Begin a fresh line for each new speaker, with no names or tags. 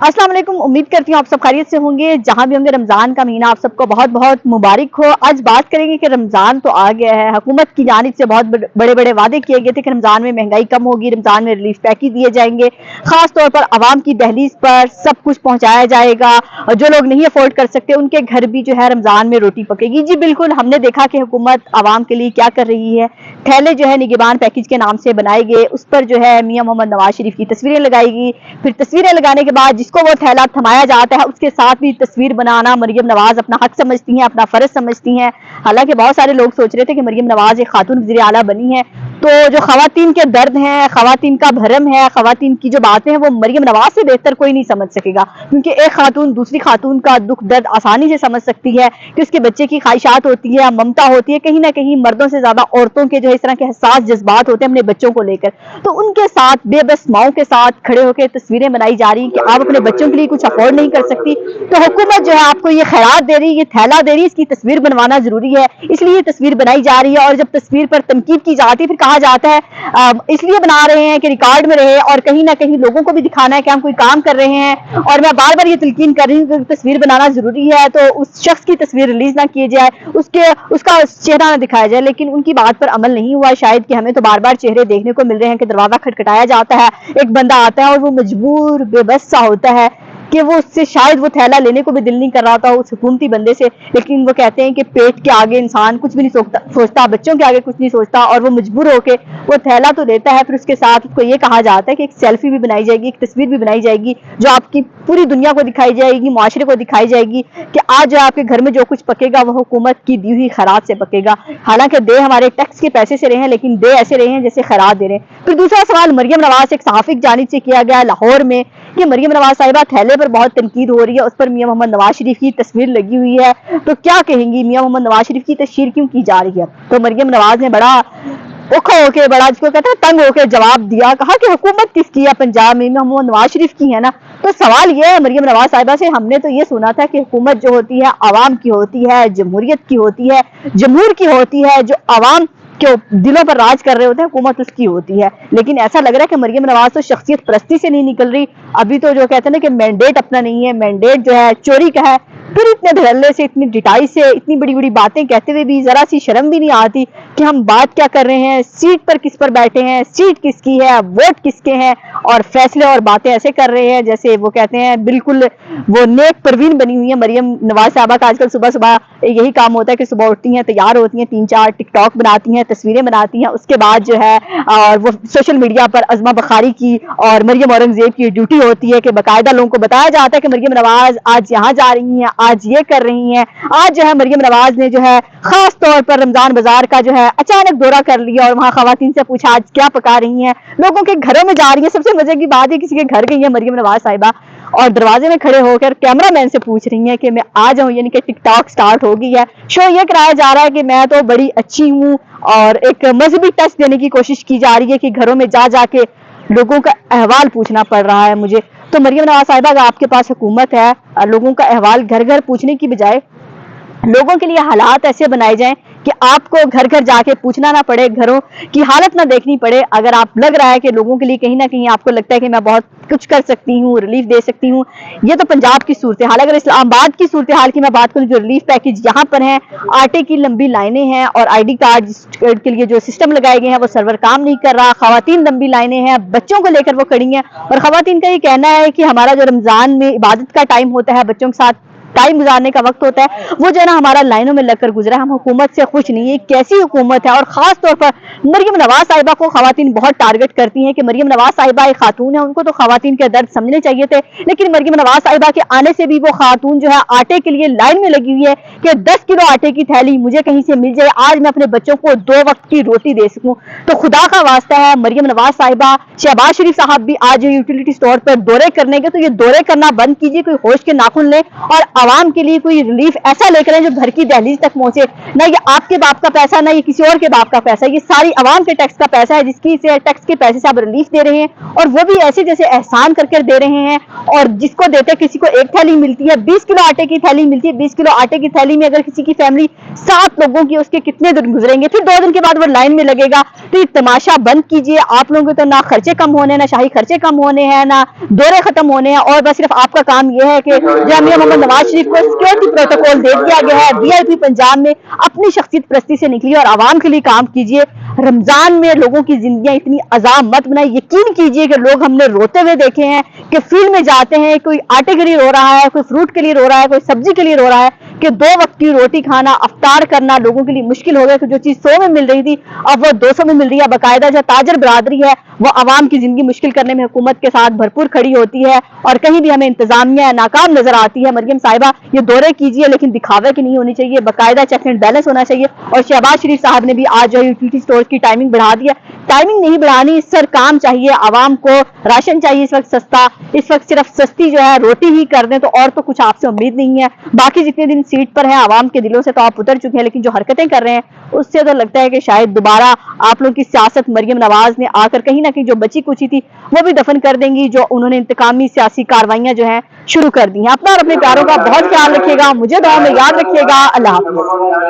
अस्सलाम वालेकुम। उम्मीद करती हूँ आप सब खैरियत से होंगे, जहाँ भी होंगे। रमज़ान का महीना आप सबको बहुत बहुत मुबारक हो। आज बात करेंगे कि रमज़ान तो आ गया है, हुकूमत की जानिब से बहुत बड़े बड़े वादे किए गए थे कि रमज़ान में महंगाई कम होगी, रमज़ान में रिलीफ पैकेज दिए जाएंगे, खास तौर पर आवाम की दहलीज पर सब कुछ पहुँचाया जाएगा, और जो लोग नहीं अफोर्ड कर सकते उनके घर भी जो है रमज़ान में रोटी पकेगी। जी बिल्कुल, हमने देखा कि हुकूमत आवाम के लिए क्या कर रही है। थैले जो है निगहबान पैकेज के नाम से बनाए गए, उस पर जो है मियाँ मोहम्मद नवाज शरीफ की तस्वीरें लगाएगी। फिर तस्वीरें लगाने के बाद जिसको वो थैला थमाया जाता है उसके साथ भी तस्वीर बनाना मरियम नवाज अपना हक समझती हैं, अपना फर्ज समझती हैं। हालांकि बहुत सारे लोग सोच रहे थे कि मरियम नवाज एक खातून वज़ीर आला बनी है तो जो खवातीन के दर्द हैं, खवातीन का भरम है, खवातीन की जो बातें हैं वो मरियम नवाज से बेहतर कोई नहीं समझ सकेगा, क्योंकि एक खातून दूसरी खातून का दुख दर्द आसानी से समझ सकती है कि उसके बच्चे की ख्वाहिशात होती है, ममता होती है। कहीं ना कहीं मर्दों से ज्यादा औरतों के जो इस तरह के हसास जज्बात होते हैं अपने बच्चों को लेकर, तो उनके साथ बेबस माओं के साथ खड़े होकर तस्वीरें बनाई जा रही कि आप अपने बच्चों के लिए कुछ अफोर्ड नहीं कर सकती, तो हुकूमत जो है आपको ये खैरात दे रही, ये थैला दे रही, इसकी तस्वीर बनवाना जरूरी है, इसलिए ये तस्वीर बनाई जा रही है। और जब तस्वीर पर तनकीद की जाती है फिर कहा जाता है इसलिए बना रहे हैं कि रिकॉर्ड में रहे और कहीं ना कहीं लोगों को भी दिखाना है कि हम कोई काम कर रहे हैं। और मैं बार बार ये तलकीन कर रही हूँ कि तस्वीर बनाना जरूरी है, तो उस शख्स की तस्वीर रिलीज ना की जाए, उसका चेहरा ना दिखाया जाए, लेकिन उनकी बात पर अमल नहीं हुआ शायद, कि हमें तो बार बार चेहरे देखने को मिल रहे हैं कि दरवाजा खटखटाया जाता है, एक बंदा आता है और वो मजबूर बेबस सा होता है कि वो उससे शायद वो थैला लेने को भी दिल नहीं कर रहा था उस हुकूमती बंदे से, लेकिन वो कहते हैं कि पेट के आगे इंसान कुछ भी नहीं सोचता, बच्चों के आगे कुछ नहीं सोचता, और वो मजबूर होके वो थैला तो लेता है। फिर उसके साथ उसको ये कहा जाता है कि एक सेल्फी भी बनाई जाएगी, एक तस्वीर भी बनाई जाएगी जो आपकी पूरी दुनिया को दिखाई जाएगी, मुआशरे को दिखाई जाएगी कि आज जो आपके घर में जो कुछ पकेगा वो हुकूमत की दी हुई खैरात से पकेगा। हालांकि दे हमारे टैक्स के पैसे से रहे हैं, लेकिन दे ऐसे रहे हैं जैसे खैरात दे रहे हैं। फिर दूसरा सवाल मरियम नवाज एक सहाफी की जानिब से किया गया लाहौर में कि मरियम नवाज साहिबा थैले पर बहुत तनकीद हो रही है, उस पर मियां मोहम्मद नवाज शरीफ की तस्वीर लगी हुई है, तो क्या कहेंगी, मियां मोहम्मद नवाज शरीफ की तस्वीर क्यों की जा रही है? तो मरियम नवाज ने बड़ा औखा होके, बड़ा जिसको कहते हैं तंग होके जवाब दिया, कहा कि हुकूमत किसकी है पंजाब में, मियां मोहम्मद नवाज शरीफ की है ना। तो सवाल ये है मरियम नवाज साहिबा से, हमने तो ये सुना था कि हुकूमत जो होती है आवाम की होती है, जमहूरियत की होती है, जमहूर की होती है, जो आवाम के दिलों पर राज कर रहे होते हैं हुकूमत उसकी होती है। लेकिन ऐसा लग रहा है कि मरियम नवाज तो शख्सियत परस्ती से नहीं निकल रही, अभी तो जो कहते हैं ना कि मैंडेट अपना नहीं है, मैंडेट जो है चोरी का है। फिर इतने धड़ल्ले से, इतनी डिटाई से, इतनी बड़ी बड़ी बातें कहते हुए भी जरा सी शर्म भी नहीं आती कि हम बात क्या कर रहे हैं, सीट पर किस पर बैठे हैं, सीट किसकी है, वोट किसके हैं, और फैसले और बातें ऐसे कर रहे हैं जैसे वो कहते हैं बिल्कुल वो नेक परवीन बनी हुई है। मरियम नवाज साहबा का आजकल सुबह सुबह यही काम होता है कि सुबह उठती हैं, तैयार होती हैं, 3-4 टिकटॉक बनाती हैं, तस्वीरें बनाती हैं, उसके बाद जो है और वो सोशल मीडिया पर अज़मा बखारी की और मरियम औरंगजेब की ड्यूटी होती है कि बाकायदा लोगों को बताया जाता है कि मरियम नवाज आज यहाँ जा रही हैं, आज ये कर रही हैं। आज जो है मरियम नवाज ने जो है खास तौर पर रमजान बाजार का जो है अचानक दौरा कर लिया और वहाँ खवातीन से पूछा आज क्या पका रही हैं, लोगों के घरों में जा रही है। सबसे मजे की बात है किसी के घर गई है मरियम नवाज साहिबा और दरवाजे में खड़े होकर कैमरामैन से पूछ रही हैं कि मैं आ जाऊं, यानी कि टिकटॉक स्टार्ट हो गई है। शो ये कराया जा रहा है कि मैं तो बड़ी अच्छी हूँ, और एक मजहबी टच देने की कोशिश की जा रही है कि घरों में जा जाके लोगों का अहवाल पूछना पड़ रहा है मुझे। तो मरियम नवाज साहिबा अगर आपके पास हुकूमत है, लोगों का अहवाल घर घर पूछने की बजाय लोगों के लिए हालात ऐसे बनाए जाएं कि आपको घर घर जाके पूछना ना पड़े, घरों की हालत ना देखनी पड़े। अगर आप लग रहा है कि लोगों के लिए कहीं ना कहीं आपको लगता है कि मैं बहुत कुछ कर सकती हूँ, रिलीफ दे सकती हूँ, ये तो पंजाब की सूरत हाल। अगर इस्लामाबाद की सूरत हाल की मैं बात करूँ, जो रिलीफ पैकेज यहाँ पर है, आटे की लंबी लाइनें हैं और ID कार्ड के लिए जो सिस्टम लगाए गए हैं वो सर्वर काम नहीं कर रहा, खवातीन लंबी लाइनें हैं, बच्चों को लेकर वो खड़ी हैं। और खवातीन का ये कहना है कि हमारा जो रमजान में इबादत का टाइम होता है, बच्चों के साथ टाइम गुजारने का वक्त होता है, वो जो है ना हमारा लाइनों में लगकर गुजरा। हम हुकूमत से खुश नहीं है, कैसी हुकूमत है। और खास तौर पर मरियम नवाज साहिबा को खवातीन बहुत टारगेट करती हैं कि मरियम नवाज साहिबा एक खातून है, उनको तो खवातीन के दर्द समझने चाहिए थे। लेकिन मरियम नवाज साहिबा के आने से भी वो खातून जो है आटे के लिए लाइन में लगी हुई है कि 10 किलो आटे की थैली मुझे कहीं से मिल जाए, आज मैं अपने बच्चों को 2 वक्त की रोटी दे सकूं। तो खुदा का वास्ता है मरियम नवाज साहिबा, शहबाज शरीफ साहब भी आज यूटिलिटी स्टोर पर दौरे करने के, तो ये दौरे करना बंद कीजिए, कोई होश के नाखून ले और عوام کے لیے کوئی ریلیف ایسا لے کر آئیں جو گھر کی دہلیز تک پہنچے. نہ یہ آپ کے باپ کا پیسہ، نہ یہ کسی اور کے باپ کا پیسہ، یہ ساری عوام کے ٹیکس کا پیسہ ہے، جس کی سے ٹیکس کے پیسے سے آپ ریلیف دے رہے ہیں، اور وہ بھی ایسے جیسے احسان کر دے رہے ہیں. اور جس کو دیتے کسی کو ایک تھیلی ملتی ہے، 20 کلو آٹے کی تھیلی ملتی ہے. 20 کلو آٹے کی تھیلی میں اگر کسی کی فیملی 7 لوگوں کی، اس کے کتنے دن گزریں گے؟ پھر 2 دن کے بعد وہ لائن میں لگے گا. تو یہ تماشا بند کیجئے. آپ لوگوں کے تو نہ خرچے کم ہونے، نہ شاہی خرچے کم ہونے ہیں، نہ دورے ختم ہونے ہیں، اور بس صرف آپ کا کام یہ ہے کہ جامعہ محمد نواز شریف کو سیکورٹی پروٹوکول دے دیا گیا ہے. وی آئی پی پنجاب میں اپنی شخصیت پرستی سے نکلیے اور عوام کے لیے کام کیجئے. رمضان میں لوگوں کی زندگیاں اتنی عذاب مت بنائیں. یقین کیجئے کہ لوگ ہم نے روتے ہوئے دیکھے ہیں کہ فیلڈ میں جاتے ہیں، کوئی آٹے کے لیے رو رہا ہے، کوئی فروٹ کے لیے رو رہا ہے، کوئی سبزی کے لیے رو رہا ہے، کہ 2 وقت کی روٹی کھانا، افطار کرنا لوگوں کے لیے مشکل ہو گیا. کہ جو چیز 100 میں مل رہی تھی اب وہ 200 میں مل رہی ہے. باقاعدہ جو تاجر برادری ہے وہ عوام کی زندگی مشکل کرنے میں حکومت کے ساتھ بھرپور کھڑی ہوتی ہے، اور کہیں بھی ہمیں انتظامیہ ناکام نظر آتی ہے. مریم صاحبہ یہ دورے کیجئے، لیکن دکھاوے کی نہیں ہونی چاہیے، باقاعدہ چیک اینڈ بیلنس ہونا چاہیے. اور شہباز شریف صاحب نے بھی آج جو یوٹیلیٹی اسٹور کی ٹائمنگ بڑھا دی ہے. ٹائمنگ نہیں بڑھانی، سر کام چاہیے. عوام کو راشن چاہیے اس وقت سستا. اس وقت صرف سستی جو ہے روٹی ہی کر دیں تو اور تو کچھ آپ سے امید نہیں ہے. باقی جتنے دن سیٹ پر ہیں عوام کے دلوں سے تو آپ اتر چکے ہیں، لیکن جو حرکتیں کر رہے ہیں اس سے تو لگتا ہے کہ شاید دوبارہ آپ لوگ کی سیاست مریم نواز نے آ کر کہیں نہ کہیں جو بچی کچی تھی وہ بھی دفن کر دیں گی، جو انہوں نے انتقامی سیاسی کاروائیاں جو ہیں شروع کر دی ہیں. اپنا اور اپنے پیاروں کا بہت خیال رکھیے گا، مجھے دعا میں یاد رکھیے گا. اللہ حافظ.